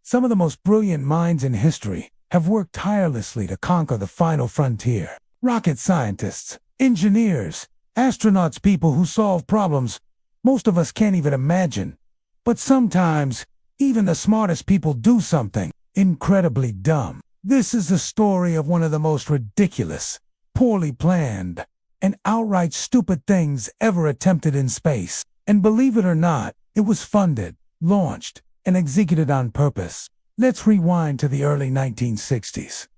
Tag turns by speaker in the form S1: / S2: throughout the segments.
S1: Some of the most brilliant minds in history have worked tirelessly to conquer the final frontier. Rocket scientists, engineers, astronauts, people who solve problems most of us can't even imagine. But sometimes, even the smartest people do something incredibly dumb. This is the story of one of the most ridiculous, poorly planned, and outright stupid things ever attempted in space. And believe it or not, it was funded, launched, and executed on purpose. Let's rewind to the early 1960s.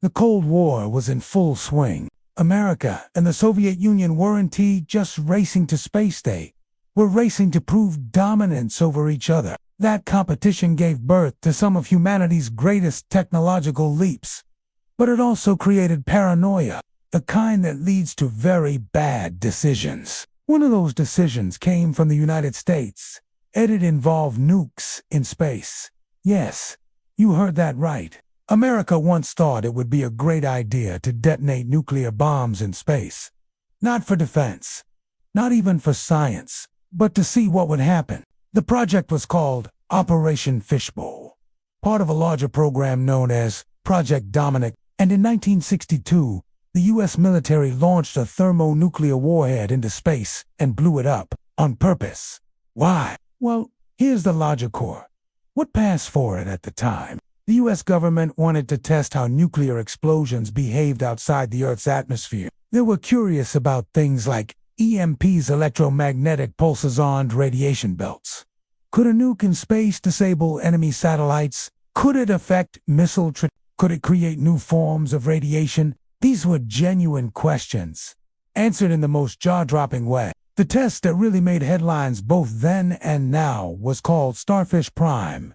S1: The Cold War was in full swing. America and the Soviet Union weren't just racing to space, they were racing to prove dominance over each other. That competition gave birth to some of humanity's greatest technological leaps. But it also created paranoia, the kind that leads to very bad decisions. One of those decisions came from the United States, and it involved nukes in space. Yes, you heard that right. America once thought it would be a great idea to detonate nuclear bombs in space. Not for defense, not even for science, but to see what would happen. The project was called Operation Fishbowl, part of a larger program known as Project Dominic, and in 1962, the U.S. military launched a thermonuclear warhead into space and blew it up on purpose. Why? Well, here's the logic core. What passed for it at the time? The U.S. government wanted to test how nuclear explosions behaved outside the Earth's atmosphere. They were curious about things like EMPs, electromagnetic pulses on radiation belts. Could a nuke in space disable enemy satellites? Could it affect missile Could it create new forms of radiation? These were genuine questions, answered in the most jaw-dropping way. The test that really made headlines both then and now was called Starfish Prime.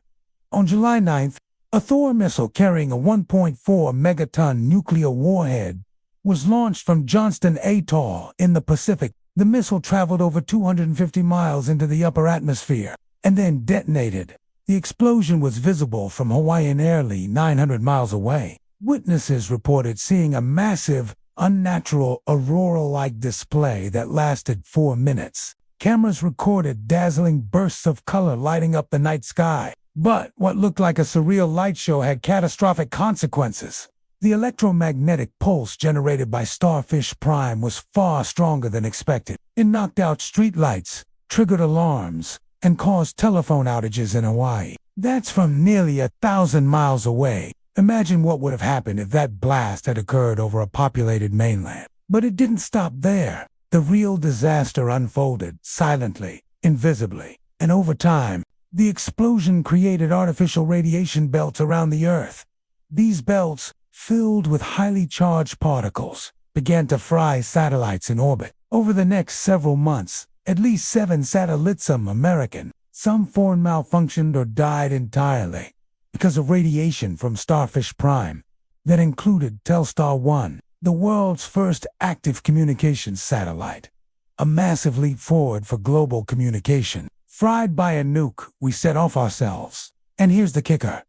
S1: On July 9th, a Thor missile carrying a 1.4 megaton nuclear warhead was launched from Johnston Atoll in the Pacific. The missile traveled over 250 miles into the upper atmosphere and then detonated. The explosion was visible from Hawaiian Airlie 900 miles away. Witnesses reported seeing a massive, unnatural aurora-like display that lasted 4 minutes. Cameras recorded dazzling bursts of color lighting up the night sky. But what looked like a surreal light show had catastrophic consequences. The electromagnetic pulse generated by Starfish Prime was far stronger than expected. It knocked out streetlights, triggered alarms, and caused telephone outages in Hawaii. That's from nearly 1,000 miles away. Imagine what would have happened if that blast had occurred over a populated mainland. But it didn't stop there. The real disaster unfolded silently, invisibly, and over time, the explosion created artificial radiation belts around the Earth. These belts, filled with highly charged particles, began to fry satellites in orbit. Over the next several months, at least 7 satellites, some American, some foreign, malfunctioned or died entirely because of radiation from Starfish Prime. That included Telstar 1, the world's first active communications satellite. A massive leap forward for global communication. Fried by a nuke, we set off ourselves. And here's the kicker.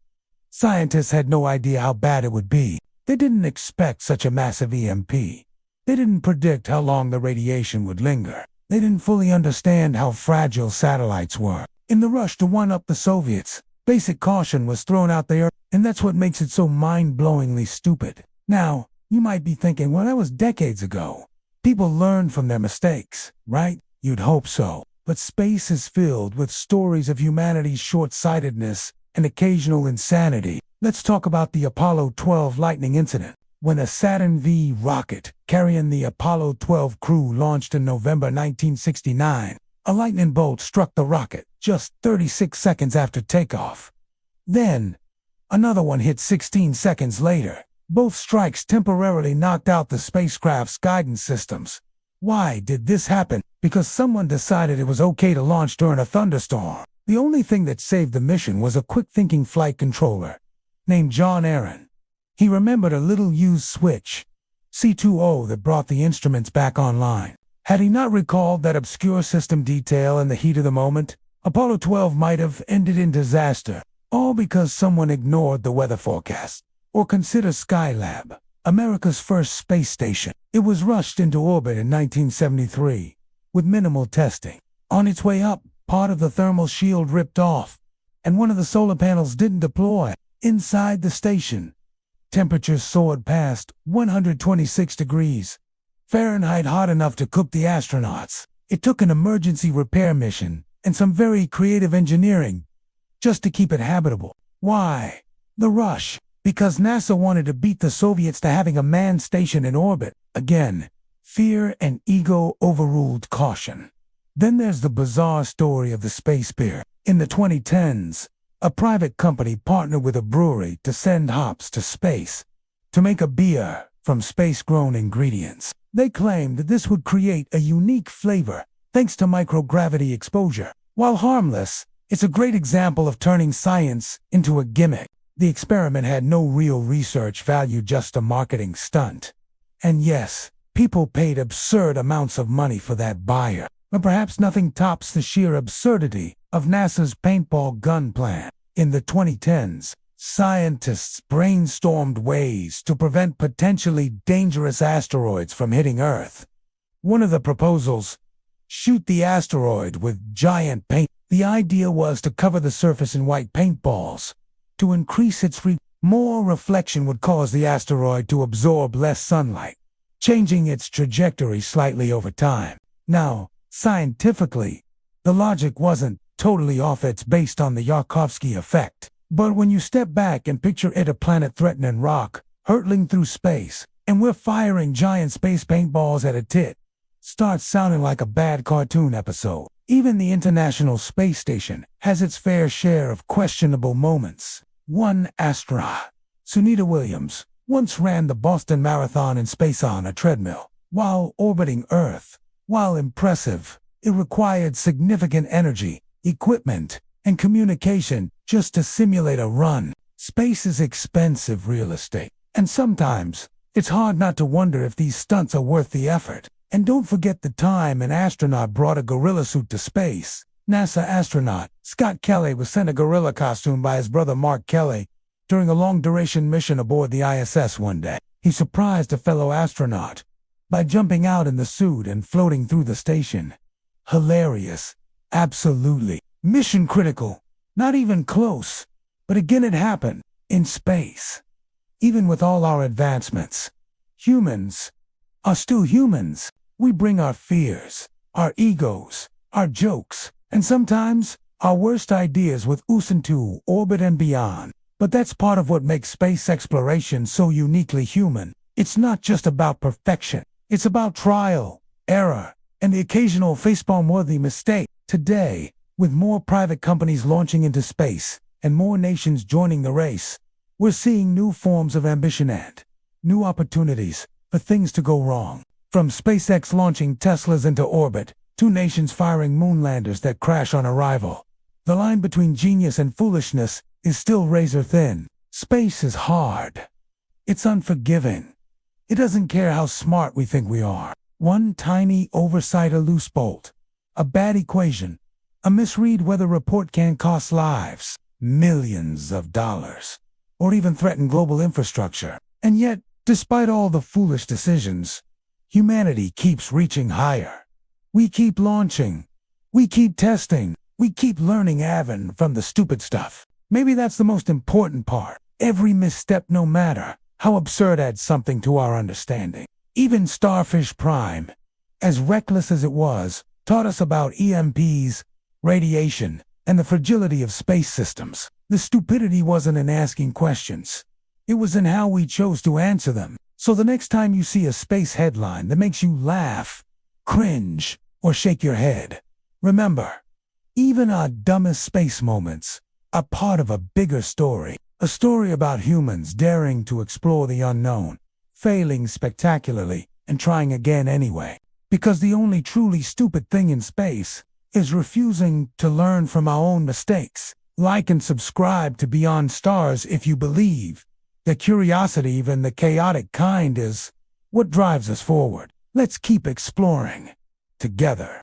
S1: Scientists had no idea how bad it would be. They didn't expect such a massive EMP. They didn't predict how long the radiation would linger. They didn't fully understand how fragile satellites were. In the rush to one-up the Soviets, basic caution was thrown out there, and that's what makes it so mind-blowingly stupid. Now, you might be thinking, well, that was decades ago. People learned from their mistakes, right? You'd hope so. But space is filled with stories of humanity's short-sightedness and occasional insanity. Let's talk about the Apollo 12 lightning incident. When a Saturn V rocket carrying the Apollo 12 crew launched in November 1969, a lightning bolt struck the rocket just 36 seconds after takeoff. Then, another one hit 16 seconds later. Both strikes temporarily knocked out the spacecraft's guidance systems. Why did this happen? Because someone decided it was okay to launch during a thunderstorm. The only thing that saved the mission was a quick-thinking flight controller named John Aaron. He remembered a little-used switch, C2O, that brought the instruments back online. Had he not recalled that obscure system detail in the heat of the moment, Apollo 12 might have ended in disaster, all because someone ignored the weather forecast. Or consider Skylab, America's first space station. It was rushed into orbit in 1973, with minimal testing. On its way up, part of the thermal shield ripped off, and one of the solar panels didn't deploy. Inside the station, temperatures soared past 126 degrees Fahrenheit, hot enough to cook the astronauts. It took an emergency repair mission and some very creative engineering just to keep it habitable. Why? The rush. Because NASA wanted to beat the Soviets to having a manned station in orbit. Again, fear and ego overruled caution. Then there's the bizarre story of the space beer. In the 2010s, a private company partnered with a brewery to send hops to space to make a beer from space-grown ingredients. They claimed that this would create a unique flavor thanks to microgravity exposure. While harmless, it's a great example of turning science into a gimmick. The experiment had no real research value, just a marketing stunt. And yes, people paid absurd amounts of money for that buyer. But perhaps nothing tops the sheer absurdity of NASA's paintball gun plan. In the 2010s, scientists brainstormed ways to prevent potentially dangerous asteroids from hitting Earth. One of the proposals: shoot the asteroid with giant paint. The idea was to cover the surface in white paintballs. To increase its more reflection would cause the asteroid to absorb less sunlight, changing its trajectory slightly over time. Now, scientifically, the logic wasn't totally off. It's based on the Yarkovsky effect. But when you step back and picture it, a planet-threatening rock hurtling through space, and we're firing giant space paintballs at it, starts sounding like a bad cartoon episode. Even the International Space Station has its fair share of questionable moments. One astronaut, Sunita Williams, once ran the Boston Marathon in space on a treadmill while orbiting Earth. While impressive, it required significant energy, equipment, and communication just to simulate a run. Space is expensive real estate, and sometimes it's hard not to wonder if these stunts are worth the effort. And don't forget the time an astronaut brought a gorilla suit to space. NASA astronaut Scott Kelly was sent a gorilla costume by his brother Mark Kelly during a long-duration mission aboard the ISS one day. He surprised a fellow astronaut by jumping out in the suit and floating through the station. Hilarious. Absolutely. Mission critical. Not even close. But again, it happened in space. Even with all our advancements, humans are still humans. We bring our fears, our egos, our jokes, and sometimes our worst ideas with us into orbit and beyond. But that's part of what makes space exploration so uniquely human. It's not just about perfection. It's about trial, error, and the occasional facepalm-worthy mistake. Today, with more private companies launching into space and more nations joining the race, we're seeing new forms of ambition and new opportunities for things to go wrong. From SpaceX launching Teslas into orbit, to nations firing moonlanders that crash on arrival, the line between genius and foolishness is still razor thin. Space is hard. It's unforgiving. It doesn't care how smart we think we are. One tiny oversight, a loose bolt, a bad equation, a misread weather report can cost lives, millions of dollars, or even threaten global infrastructure. And yet, despite all the foolish decisions, humanity keeps reaching higher. We keep launching. We keep testing. We keep learning even from the stupid stuff. Maybe that's the most important part. Every misstep, no matter how absurd, adds something to our understanding. Even Starfish Prime, as reckless as it was, taught us about EMPs, radiation, and the fragility of space systems. The stupidity wasn't in asking questions. It was in how we chose to answer them. So the next time you see a space headline that makes you laugh, cringe, or shake your head, remember, even our dumbest space moments are part of a bigger story. A story about humans daring to explore the unknown, failing spectacularly, and trying again anyway. Because the only truly stupid thing in space is refusing to learn from our own mistakes. Like and subscribe to Beyond Stars if you believe that curiosity, even the chaotic kind, is what drives us forward. Let's keep exploring together.